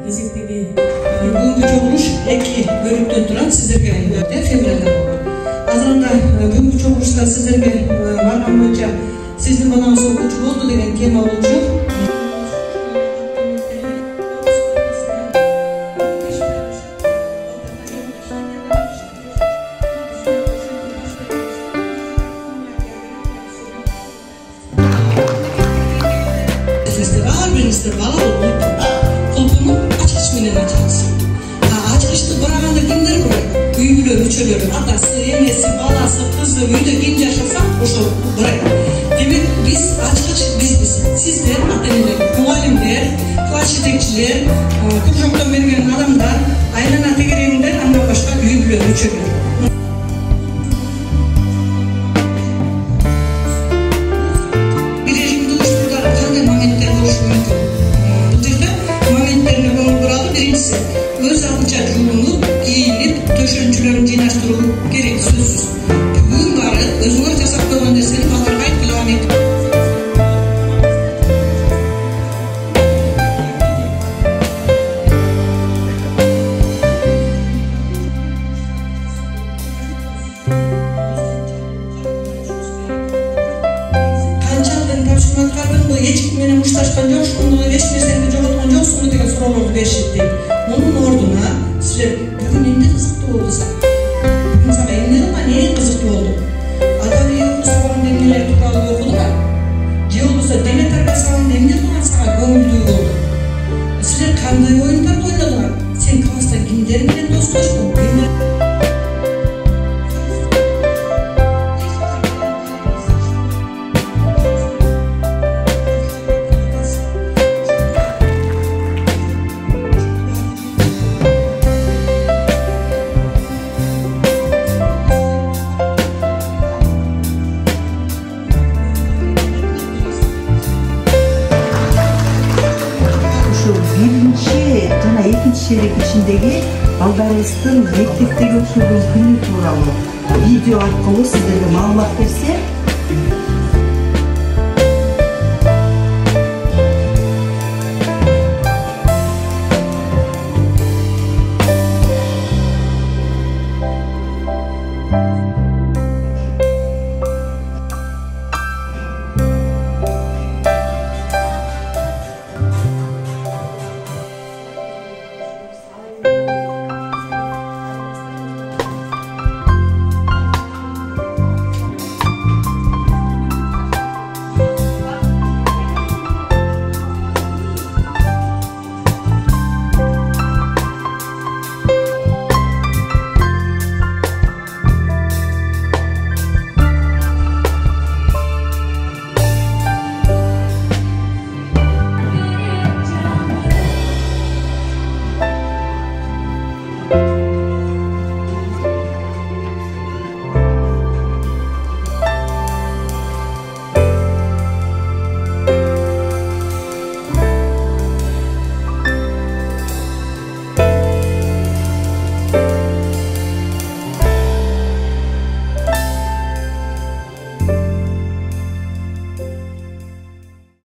Кезектеги бүгүнкү чогулуш эки бөлүктөн турат. Сиздерге февралда болду. Азырында бүгүнкү чогулушта сиздерге барган боюнча сиздин балаңыз окуучу болду деген тема болчу. Бала кулпуну ачкыч менен ачабыз. Ачкычты бураганда кимдер бурайт? Үй бүлө мүчөлөрү, атасы, энеси, баласы, кызы, үйдө ким жашаса ошол бурайт. Демек биз ачкыч бизбиз. Сиздер, ата-энелер, мугалимдер, класс жетекчилер, кружоктон берген адамдар, айлана тегерегиндер, андан башка үй бүлө мүчөлөрү. Өз алдынча жуунуп, кийинип, төшөнчүлөрүн жыйнаштыруу керек сөзсүз. Бүгүн бары өзүңөр жасап койгон нерсени балдарга айткыла албайт. Канчадан тапшырма аткардыңбы, эч ким менен мушташкан жоксуңбу, эч нерсени жоготкон жоксуңбу деген суроолорду беришет дейт. Onun orduna sizler bugün emne kızıktı oldu sana. Bugün sana emne ama neye kızıktı oldu? Adam iyi okusa olan emneler tutarlı okudu mu? Ce olursa devlet arkasından emne olan sana gönüllü oldu. Sizler kanday oyunlar oynadılar. Sen kalasta kimlerin dostlaştın? Birinci жана экинчи шерек ичиндеги балдарыбыздын мектептеги өткөргөн күнү тууралуу видео аркылуу сиздерге маалымат берсе,